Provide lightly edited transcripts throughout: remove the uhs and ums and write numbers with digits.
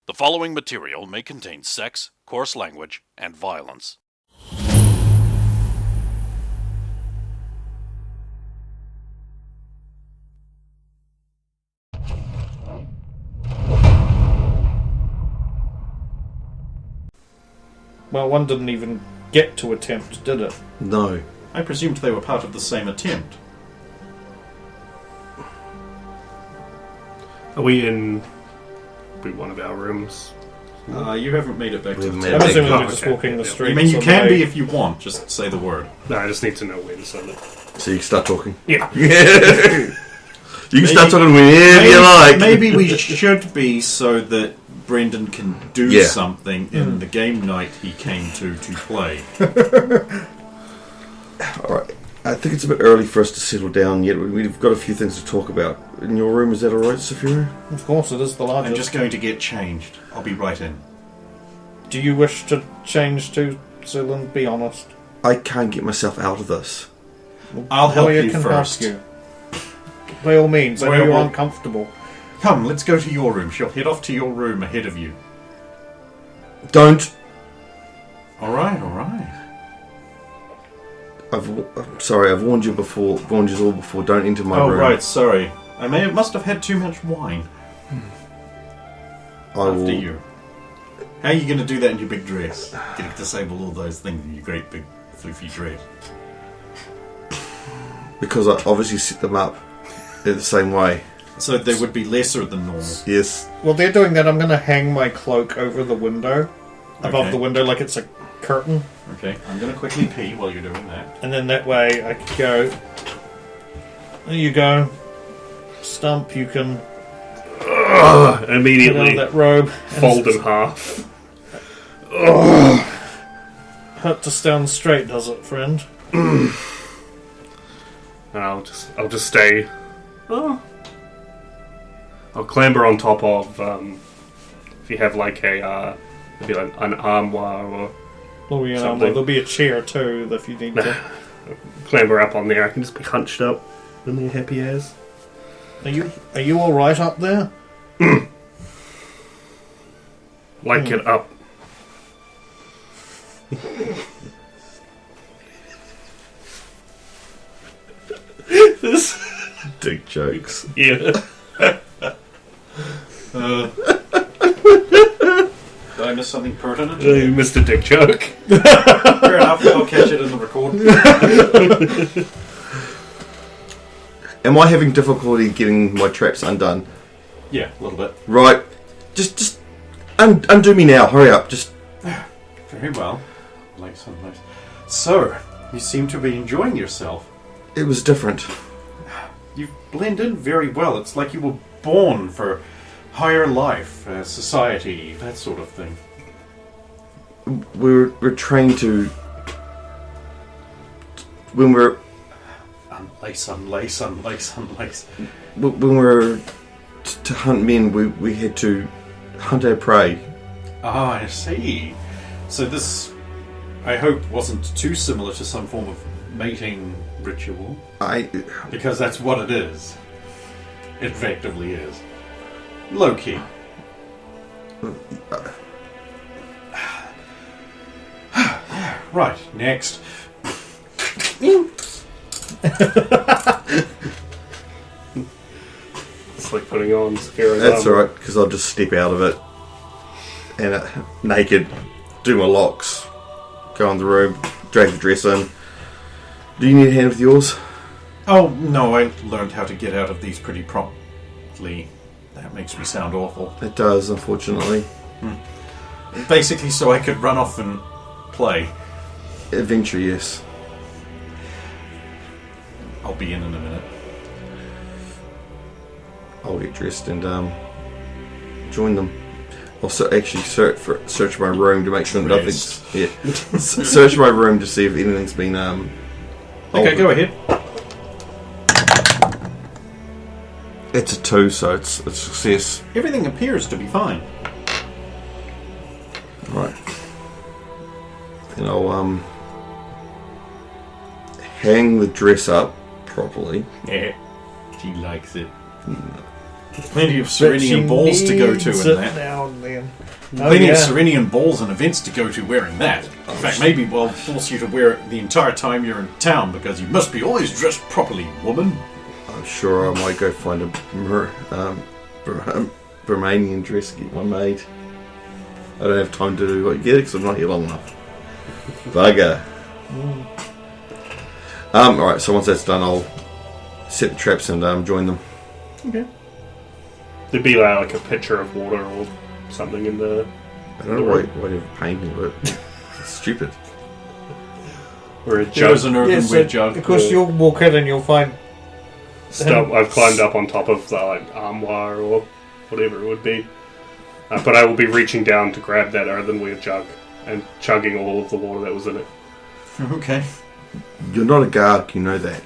The following material may contain sex, coarse language, and violence. Well, one didn't even get to attempt, did it? No. I presumed they were part of the same attempt. Are we in one of our rooms? You haven't made it back to the I'm table. assuming Oh, we're just okay. walking the Yeah. streets. I mean, you on can the be way. if you want. Just say the word. No, I just need to know when, so that... So you can start talking. Yeah. You can start talking whenever you like. Maybe we should be so that Brendan can do Yeah. something in the game night he came to play. Alright. I think it's a bit early for us to settle down yet. We've got a few things to talk about. In your room, is that alright, Saphira? Of course, it is the largest. I'm just going to get changed. I'll be right in. Do you wish to change to Zealand? Be honest. I can't get myself out of this. I'll help Lawyer you can first. help you. By all means, I know Well, you're well- uncomfortable. Come, let's go to your room. She'll head off to your room ahead of you. Don't! Alright. I'm sorry, I've warned you all before. Don't enter my room. Oh, right, sorry. Must have had too much wine. I will. After you. How are you going to do that in your big dress? Going to disable all those things in your great big floofy dress? Because I obviously set them up in the same way. So they would be lesser than normal. Yes. Well, they're doing that. I'm going to hang my cloak over the window, above Okay. the window, like it's a curtain, Okay, I'm going to quickly pee while you're doing that. and then that way I can go. There you go, Stump. You can get out of Immediately that robe. and fold in half. Hurt to stand straight, does it, friend? And I'll just stay. Oh. I'll clamber on top of if you have like a maybe like an armoire or Oh, you know, Something. there'll be a chair too if you need to. clamber up on there. I can just be hunched up in there, happy as. Are you all right up there? Like it up. This Dick jokes. yeah. Did I miss something pertinent? Mr. Dick joke. Fair enough, I'll catch it in the record. Am I having difficulty getting my traps undone? Yeah, a little bit. Right. Just undo me now. Hurry up. Just. Very well. Like some nice. So, you seem to be enjoying yourself. It was different. You blend in very well. It's like you were born for higher life, society, that sort of thing. We're trained to. When we're Unlace. when we're to hunt men, we had to hunt our prey. Ah, I see. So this, I hope, wasn't too similar to some form of mating ritual, because that's what it is. It effectively is. Low-key. Right, next. It's like putting on Saphira's That's armor. alright, because I'll just step out of it and naked, do my locks, go in the room, drag the dress in. Do you need a hand with yours? Oh, no, I learned how to get out of these pretty promptly. That makes me sound awful. It does, unfortunately. Basically, so I could run off and play. Adventure, yes. I'll be in a minute. I'll get dressed and join them. I'll actually search my room to make sure nothing's... Yeah. Search my room to see if anything's been... Okay, altered. go ahead. It's a 2, so it's a success. Everything appears to be fine. Right. And I'll hang the dress up properly. Yeah, she likes it. Plenty of serenium balls to go to in that. Now and then. plenty of Serenian balls and events to go to wearing that. In fact, maybe we'll force you to wear it the entire time you're in town because you must be always dressed properly, woman. I'm sure I might go find a Romanian dress, get one made. I don't have time to do what you get because I'm not here long enough. Bugger. Alright, so once that's done, I'll set the traps and join them. Okay. There'd be like a pitcher of water or something in the... I don't know why they're painting it. It's stupid. Or a jug. There's an earthenware jug. Of course, you'll walk in and you'll find... I've climbed up on top of the armoire or whatever it would be. But I will be reaching down to grab that earthenware jug and chugging all of the water that was in it. Okay. You're not a Garg, you know that.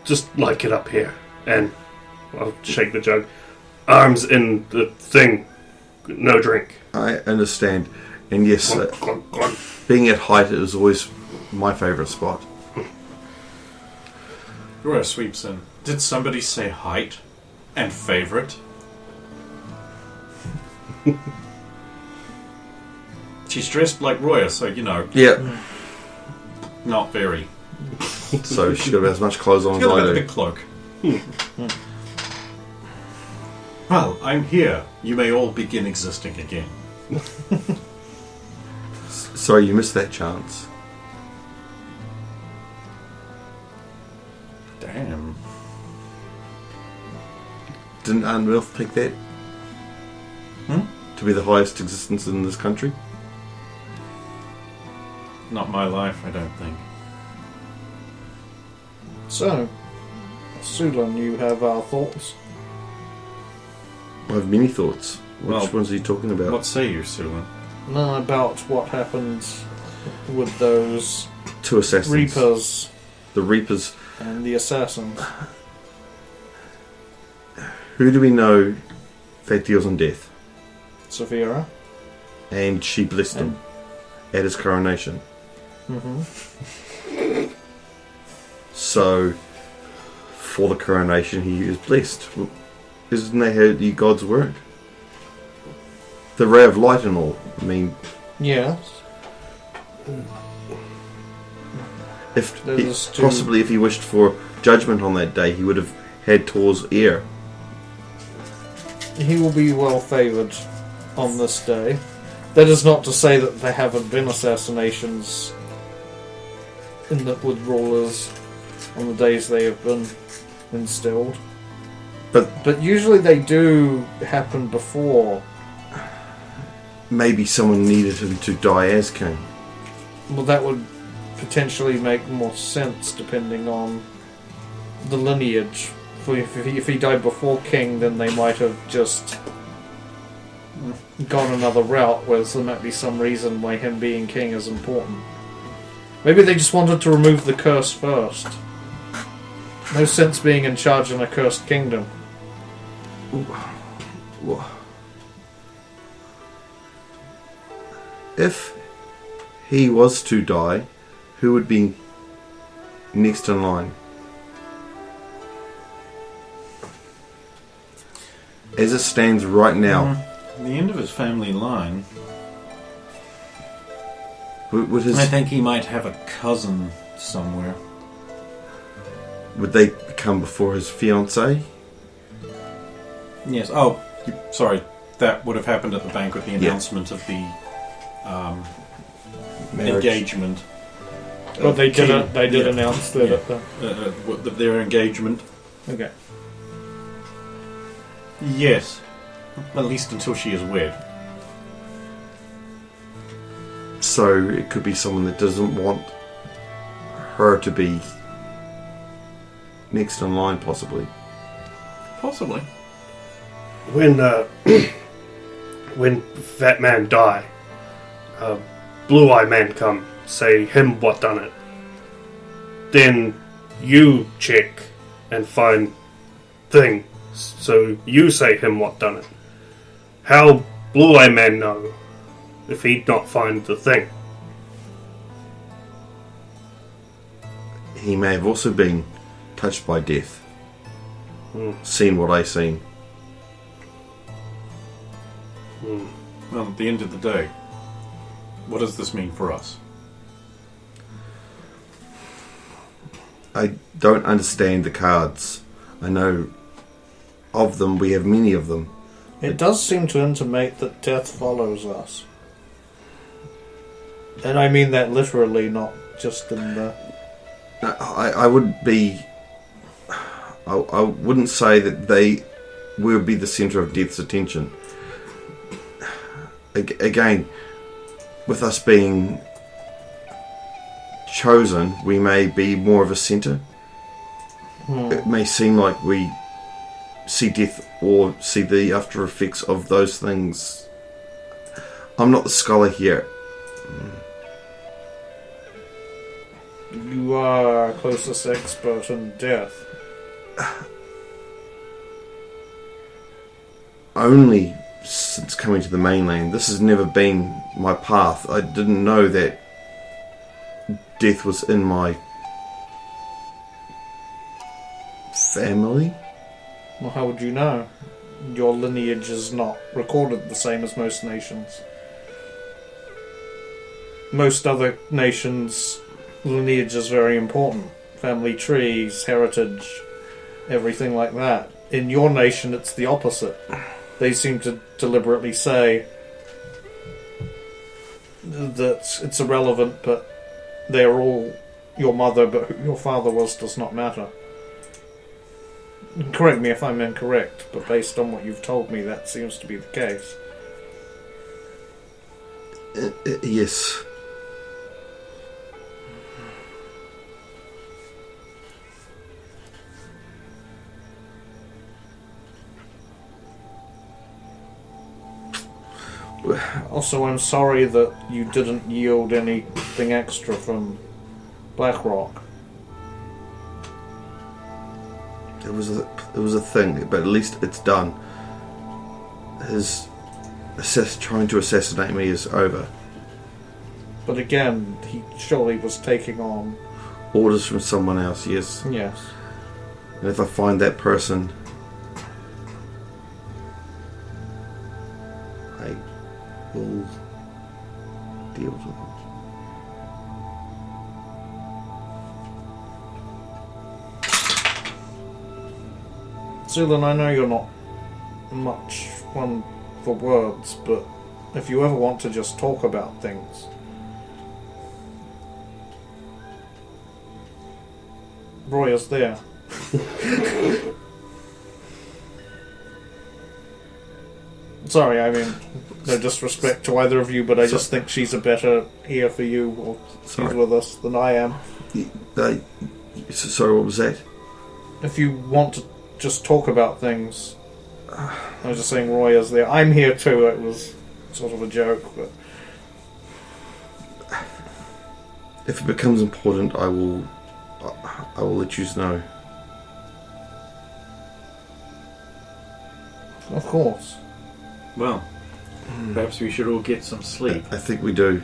Just like it up here. And I'll shake the jug. Arms in the thing. No drink. I understand. And yes, Glug, glug, glug. being at height is always my favourite spot. Roya sweeps in. Did somebody say height and favourite? She's dressed like Roya, so Yeah. not very. So she's got about as much clothes on She's as got I a do. big cloak. Well, I'm here. You may all begin existing again. Sorry, you missed that chance. Damn. Didn't Arnwilth pick that? To be the highest existence in this country? Not my life, I don't think. So, Sulan, you have our thoughts? I have many thoughts. Which Well, ones are you talking about? What say you, Sulan? None about what happened with those Two assassins. Reapers The Reapers. and the Assassins. Who do we know that deals in death? Saphira. And she blessed him at his coronation. Mm-hmm. So, for the coronation, he is blessed. Isn't that how the gods work? The ray of light and all. I mean, Yes. if Those two- possibly if he wished for judgment on that day, he would have had Tor's ear. He will be well favoured on this day. That is not to say that there haven't been assassinations with rulers on the days they have been instilled. But usually they do happen before. Maybe someone needed him to die as king. Well, that would potentially make more sense depending on the lineage. If he died before king, then they might have just gone another route, where there might be some reason why him being king is important. Maybe they just wanted to remove the curse first. No sense being in charge in a cursed kingdom. If he was to die, who would be next in line? As it stands right now, The end of his family line. would I think he might have a cousin somewhere. would they come before his fiancée? Yes. Oh, sorry. That would have happened at the banquet. The announcement of the Marriage. engagement. But they did. King. They did Yeah. announce that. Yeah. Their engagement. Okay. Yes. At least until she is wed. So it could be someone that doesn't want her to be next in line, possibly. Possibly. When that man die, blue eye man come say him what done it. Then you check and find thing. So you say him what done it. How blue eye man know if he'd not find the thing? He may have also been touched by death. Seen what I seen. Well, at the end of the day, what does this mean for us? I don't understand the cards. I know of them. We have many of them. It does seem to intimate that death follows us. And I mean that literally, not just in the... I would be... I wouldn't say that they will be the centre of death's attention. Again, with us being chosen, we may be more of a centre. It may seem like we see death or see the after effects of those things. I'm not the scholar here. You are our closest expert in death. Only since coming to the mainland. This has never been my path. I didn't know that death was in my family. Well, how would you know? Your lineage is not recorded the same as most nations. Most other nations' lineage is very important. Family trees, heritage, everything like that. In your nation, it's the opposite. They seem to deliberately say that it's irrelevant, but they're all your mother, but who your father was does not matter. Correct me if I'm incorrect, but based on what you've told me, that seems to be the case. Yes. Also, I'm sorry that you didn't yield anything extra from Blackrock. It was a thing, but at least it's done. His trying to assassinate me is over. But again, he surely was taking on... Orders from someone else, yes. Yes. And if I find that person, I will deal with them. Zulan, I know you're not much one for words, but if you ever want to just talk about things... Roya's there. Sorry, I mean, no disrespect to either of you, but I just think she's a better ear for you, or she's with us, than I am. Sorry, what was that? If you want to just talk about things... I was just saying Roya's there. I'm here too, it was sort of a joke, but... If it becomes important, I will let you know. Of course. Well, perhaps we should all get some sleep. I think we do.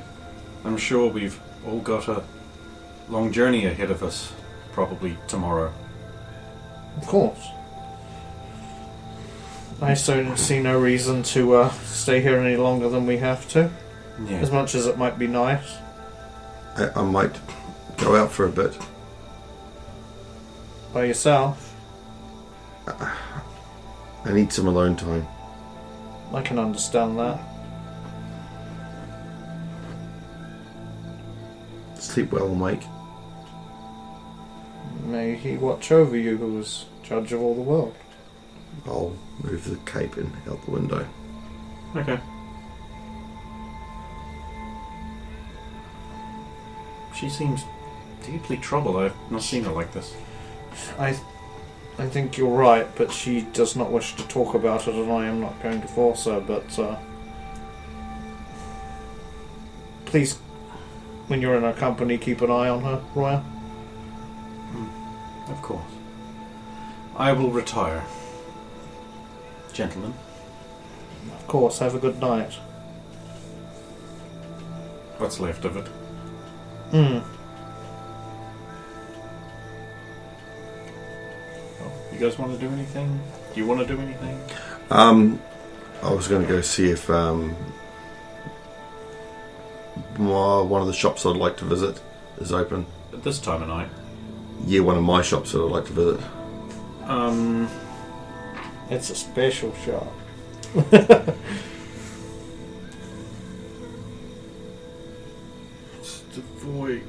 I'm sure we've all got a long journey ahead of us, probably tomorrow. Of course. I see no reason to stay here any longer than we have to. Yeah. As much as it might be nice. I might go out for a bit. By yourself? I need some alone time. I can understand that. Sleep well, Mike. May he watch over you, who is judge of all the world. I'll move the cape and out the window. Okay. She seems deeply troubled. I've not seen her like this. I think you're right, but she does not wish to talk about it, and I am not going to force her, but please, when you're in her company, keep an eye on her, Roya. Of course. I will retire. Gentlemen. Of course, have a good night. What's left of it? You guys want to do anything? Do you want to do anything? I was going to go see if one of the shops I'd like to visit is open. At this time of night? Yeah, one of my shops that I'd like to visit. It's a special shop. Void.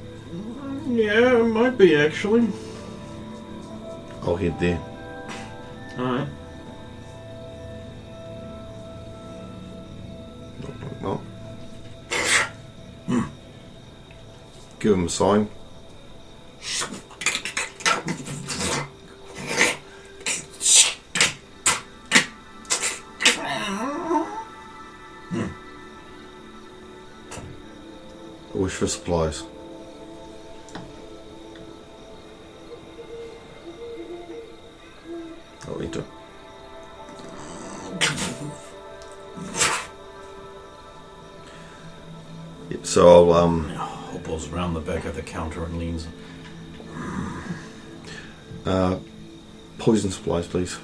Yeah, it might be actually. I'll head there. Alright. Knock, knock. Give him a sign. A wish for supplies. I'll enter. Yep, so I'll Hobbles around the back of the counter and leans. poison supplies, please.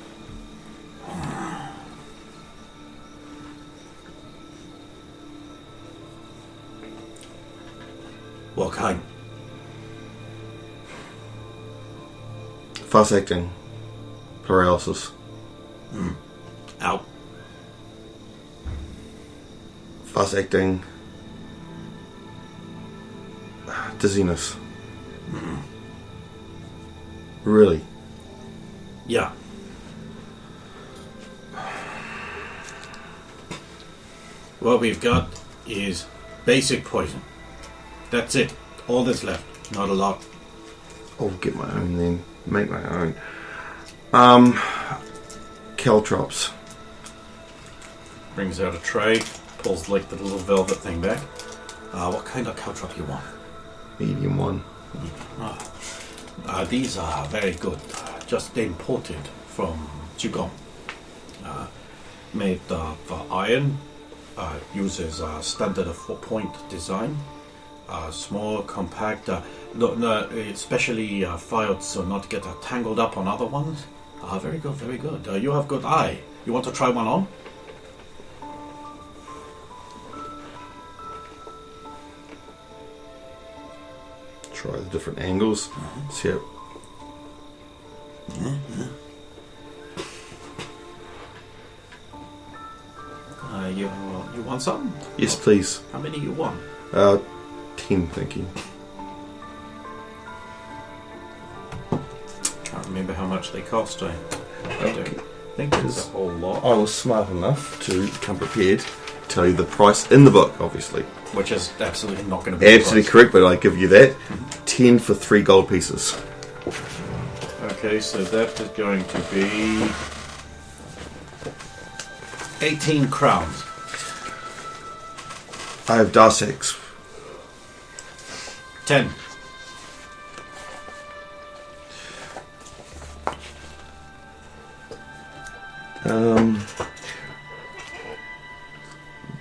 What kind? Fast acting. Paralysis. Out. Fast acting. Dizziness. Really? Yeah. What we've got is basic poison. That's it. All that's left. Not a lot. I'll get my own then. Make my own. Caltrops. Brings out a tray. Pulls like the little velvet thing back. What kind of caltrop you want? Medium one. These are very good. Just imported from Qigong. Made of iron. Uses standard 4-point design. Small, compact. Especially filed so not get tangled up on other ones. Very good, very good. You have good eye. You want to try one on? Try the different angles. See how. You want some? Yes, please. How many you want? 10, thank you. Can't remember how much they cost. I don't think it's a whole lot. I was smart enough to come prepared to tell you the price in the book, obviously. Which is absolutely not going to be Absolutely correct, but I give you that. 10 for 3 gold pieces. Okay, so that is going to be 18 crowns. I have Darsex. 10.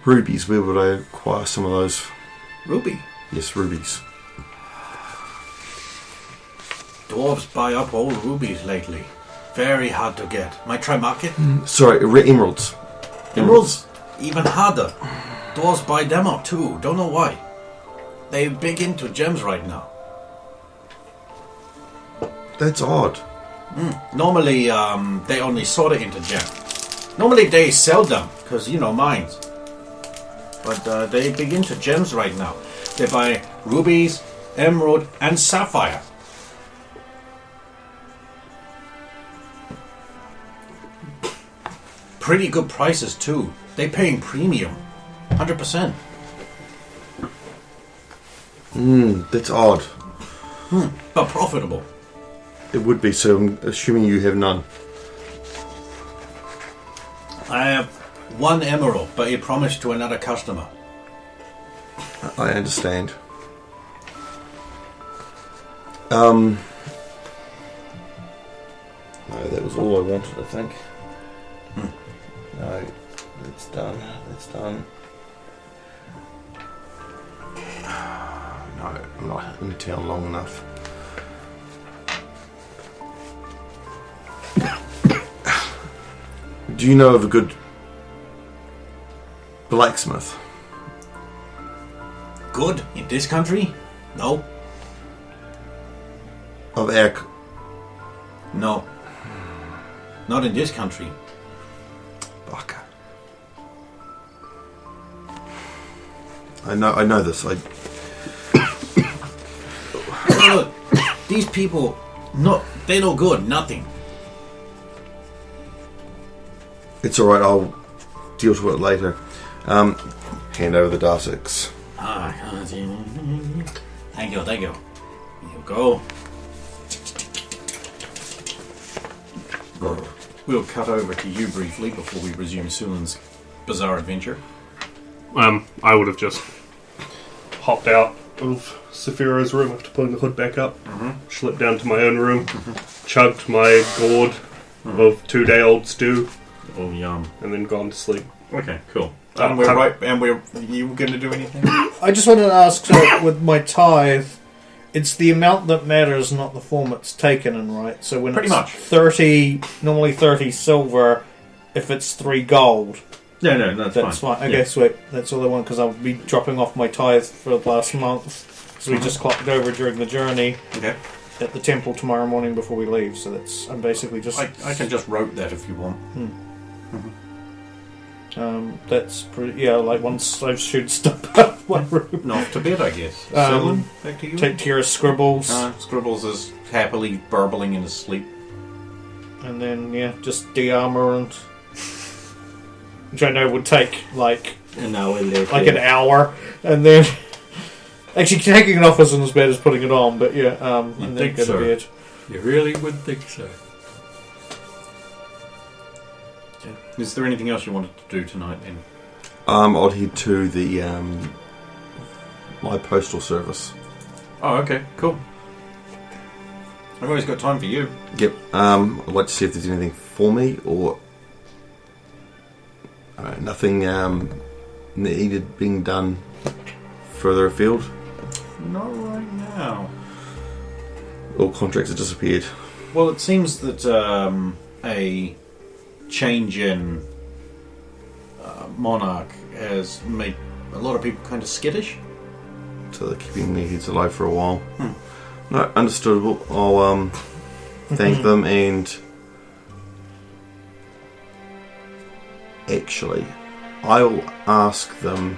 Rubies, where would I acquire some of those? Ruby. Yes, rubies. Dwarves buy up all rubies lately. Very hard to get. Might try market? Sorry, emeralds. Emeralds? Even harder. Dwarves buy them up too. Don't know why. They're big into gems right now. That's odd. Normally, they only sort it into gems. Normally they sell them, because, mines. But they big into gems right now. They buy rubies, emerald, and sapphire. Pretty good prices too. They paying premium. 100%. That's odd. But profitable. It would be, so I'm assuming you have none. I have 1 emerald, but he promised to another customer. I understand. No, that was all I wanted, I think. No, that's done. That's done. No, I'm not in town long enough. Do you know of a good blacksmith. Good in this country? No. Of our... No. Not in this country. Fuck. I know this. Look, these people, they're no good, nothing. It's alright, I'll deal with it later. Hand over the Darsix. Thank you. Here you go. We'll cut over to you briefly before we resume Sulan's bizarre adventure. I would have just hopped out of Saphira's room after pulling the hood back up, slipped down to my own room, chugged my gourd of 2-day-old stew, Oh, yum. and then gone to sleep. Okay, cool. And you were going to do anything? I just wanted to ask, so with my tithe, it's the amount that matters, not the form it's taken in, right? So when Pretty it's much. 30, normally 30 silver, if it's 3 gold, No, that's fine. Okay, sweet. That's all I want, because I'll be dropping off my tithe for the last month. So we just clocked over during the journey Okay. at the temple tomorrow morning before we leave. So I'm basically just... I can just rope that if you want. that's pretty... Yeah, like once I've shooed stuff out of my room. Off to bed, I guess. Um, Sulan, back to you. Take care of Scribbles. Scribbles is happily burbling in his sleep. And then, yeah, just de-armor and... Which I know would take, like An hour later. an hour. And then... Actually, taking it off isn't as bad as putting it on, but yeah, and then think go so? to bed. You really would think so. Is there anything else you wanted to do tonight then? I'll head to the my postal service. Oh, okay, cool. I've always got time for you. Yep. I'd like to see if there's anything for me or nothing needed being done further afield. Not right now. All contracts have disappeared. Well, it seems that a change in monarch has made a lot of people kind of skittish. So they're keeping their heads alive for a while. No, understandable. I'll thank them and actually I'll ask them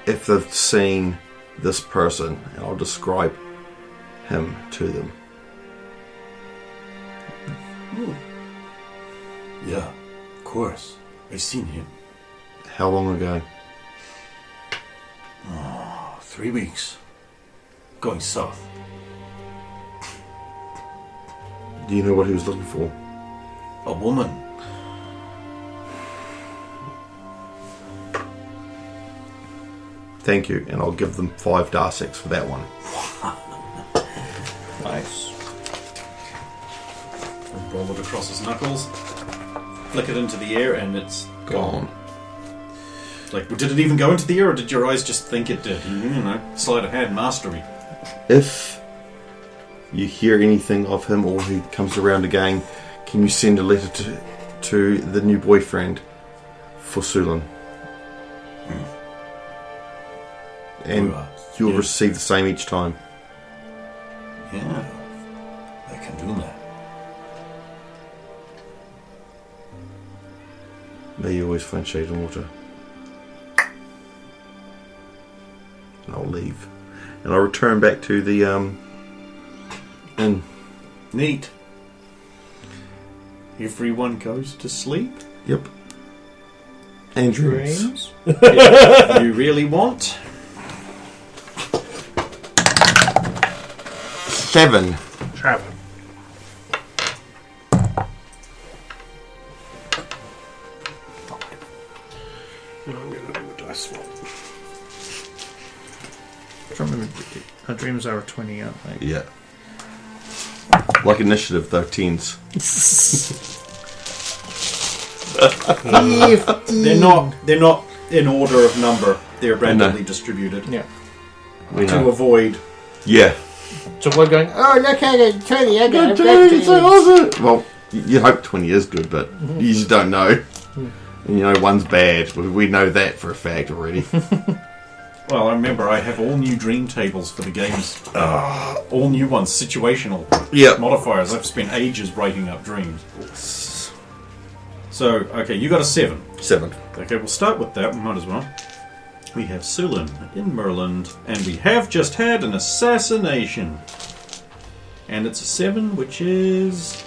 if they've seen this person and I'll describe him to them. Yeah, of course. I've seen him. How long ago? 3 weeks. Going south. Do you know what he was looking for? A woman. Thank you, and I'll give them 5 Darsex for that one. Nice. Roll it across his knuckles. Flick it into the air and it's Gone. Like, did it even go into the air, or did your eyes just think it did? You know, sleight of hand mastery. If you hear anything of him or he comes around again, can you send a letter to the new boyfriend for Sulan? And you'll receive the same each time. Yeah, I can do that. May you always find shade and water. And I'll leave. And I'll return back to the inn. Neat. Everyone goes to sleep? Yep. And dreams. You really want? 7. Travel. I'm going to do a dice swap. I don't remember. Our dreams are a 20, aren't they? Yeah. Like initiative, though, 10s. They're not in order of number. They're randomly distributed. Yeah. We To know. avoid. Yeah. So we're going, oh, look at it, 20, I got Well, you hope 20 is good, but you just don't know. You know, one's bad. We know that for a fact already. Well, I remember I have all new dream tables for the games. All new ones, situational modifiers. I've spent ages writing up dreams. So, okay, you got a 7. 7. Okay, we'll start with that. We might as well. We have Sulin in Merland, and we have just had an assassination. And it's a 7, which is...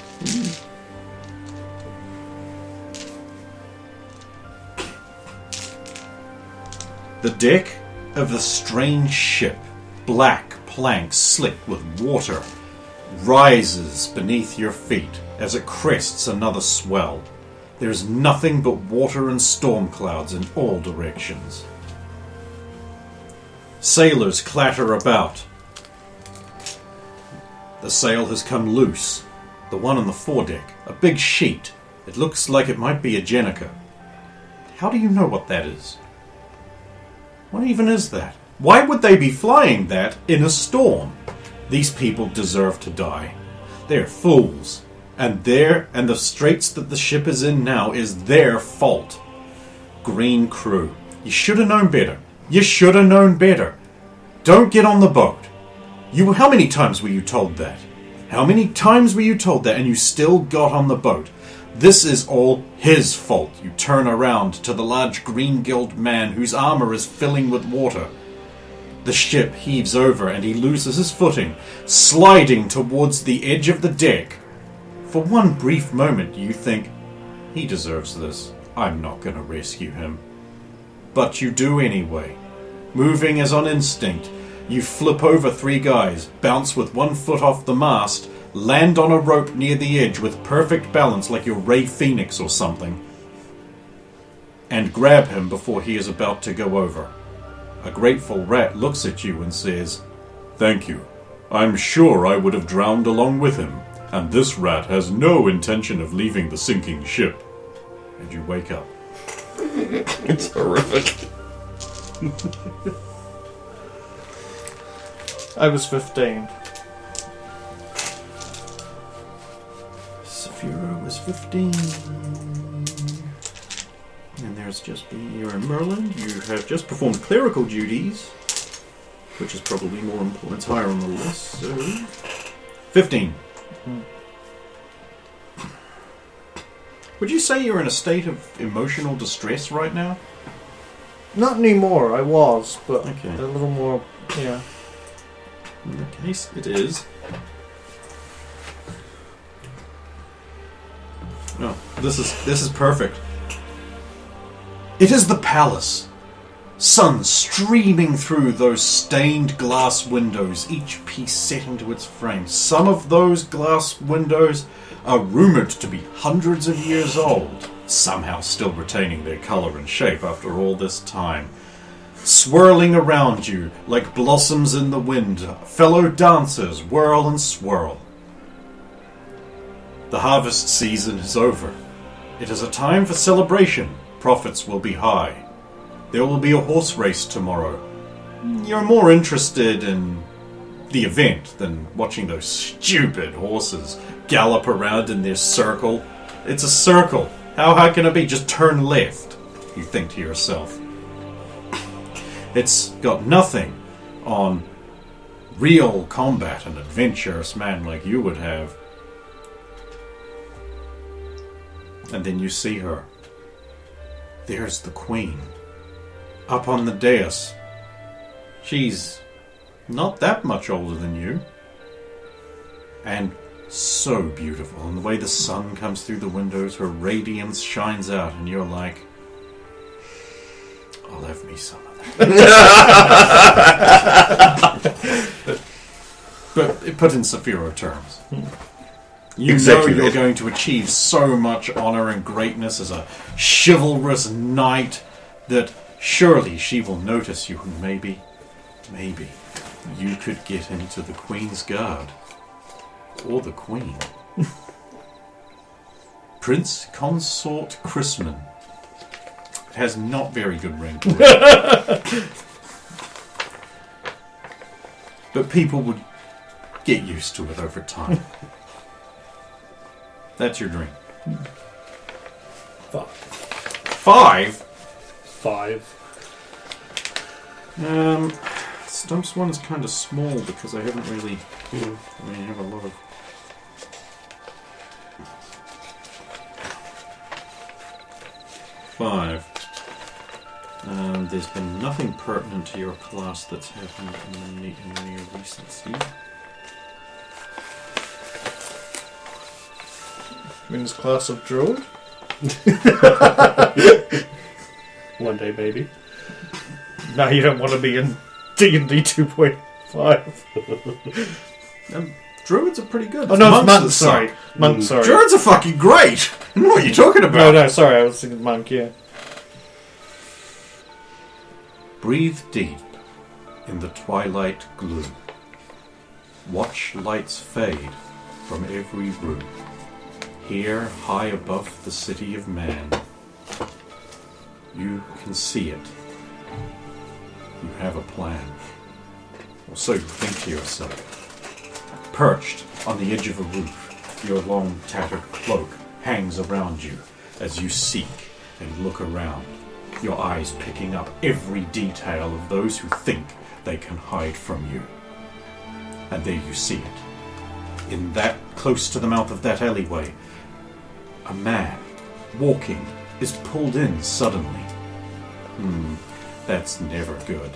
The deck of the strange ship, black planks slick with water, rises beneath your feet as it crests another swell. There is nothing but water and storm clouds in all directions. Sailors clatter about. The sail has come loose. The one on the foredeck, a big sheet. It looks like it might be a Jenica. How do you know what that is? What even is that? Why would they be flying that in a storm? These people deserve to die. They're fools. And the straits that the ship is in now is their fault. Green crew. You should have known better. You should have known better. Don't get on the boat. How many times were you told that? How many times were you told that and you still got on the boat? This is all his fault. You turn around to the large green-gilled man whose armor is filling with water. The ship heaves over and he loses his footing, sliding towards the edge of the deck. For one brief moment you think, he deserves this. I'm not going to rescue him. But you do anyway. Moving as on instinct, you flip over 3 guys, bounce with 1 foot off the mast, land on a rope near the edge with perfect balance like you're Ray Phoenix or something, and grab him before he is about to go over. A grateful rat looks at you and says, "Thank you. I'm sure I would have drowned along with him, and this rat has no intention of leaving the sinking ship." And you wake up. It's horrific. I was 15. Saphira was 15. And there's just been, you're in Merlin. You have just performed clerical duties, which is probably more important. It's higher on the list. So 15. Would you say you're in a state of emotional distress right now? Not anymore. I was, but Okay. a little more. Yeah. In that case, it is. No, this is perfect. It is the palace. Sun streaming through those stained glass windows, each piece set into its frame. Some of those glass windows are rumored to be hundreds of years old, somehow still retaining their color and shape after all this time. Swirling around you like blossoms in the wind, fellow dancers whirl and swirl. The harvest season is over. It is a time for celebration. Profits will be high. There will be a horse race tomorrow. You're more interested in the event than watching those stupid horses gallop around in their circle. It's a circle. How can it be? Just turn left, you think to yourself. It's got nothing on real combat an adventurous man like you would have. And then you see her. There's the queen. Up on the dais. She's not that much older than you. And so beautiful. And the way the sun comes through the windows, her radiance shines out, and you're like, I'll have me some of that. But put in Saphira terms. You Exactly know you're that. going to achieve so much honor and greatness as a chivalrous knight that surely she will notice you, and maybe you could get into the Queen's Guard. Or the Queen. Prince Consort Chrisman. It has not very good ring to it. But people would get used to it over time. That's your dream. Fuck. 5? 5. Stump's one is kind of small because I haven't really... I have a lot of... Five. There's been nothing pertinent to your class that's happened in the near recency. Means class of druid? One day, baby. No, you don't want to be in D&D 2.5. Druids are pretty good. Oh no, it's monks, that sorry. suck. Monks, sorry. Druids are fucking great! I know what you're talking about. No, sorry, I was thinking monk, yeah. Breathe deep in the twilight gloom. Watch lights fade from every room. Here, high above the city of man, you can see it. You have a plan. Or so you think to yourself. Perched on the edge of a roof, your long tattered cloak hangs around you as you seek and look around, your eyes picking up every detail of those who think they can hide from you. And there you see it. In that, close to the mouth of that alleyway, a man, walking, is pulled in suddenly. That's never good.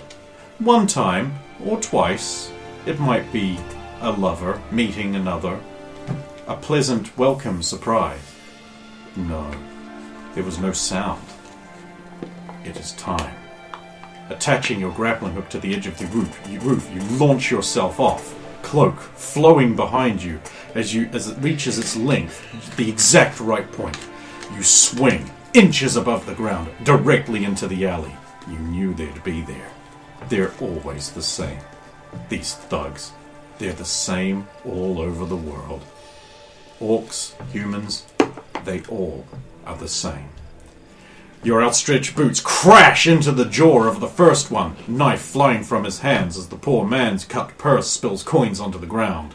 One time, or twice, it might be a lover meeting another. A pleasant, welcome surprise. No, there was no sound. It is time. Attaching your grappling hook to the edge of the roof, you launch yourself off, cloak flowing behind you as it reaches its length, the exact right point. You swing inches above the ground, directly into the alley. You knew they'd be there. They're always the same. These thugs, they're the same all over the world. Orcs, humans, they all are the same. Your outstretched boots crash into the jaw of the first one, knife flying from his hands as the poor man's cut purse spills coins onto the ground.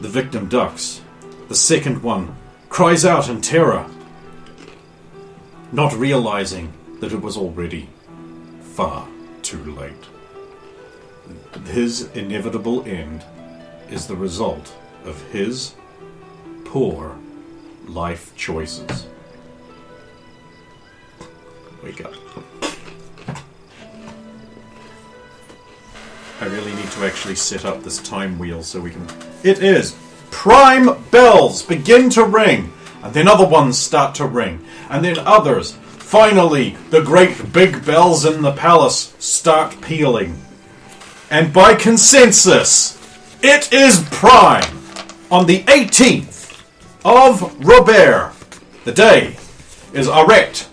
The victim ducks. The second one cries out in terror, not realizing that it was already far too late. His inevitable end is the result of his poor life choices. Wake up. I really need to actually set up this time wheel so we can... It is! Prime bells begin to ring, and then other ones start to ring, and then others. Finally, the great big bells in the palace start pealing. And by consensus, it is prime on the 18th of Robert. The day is Arret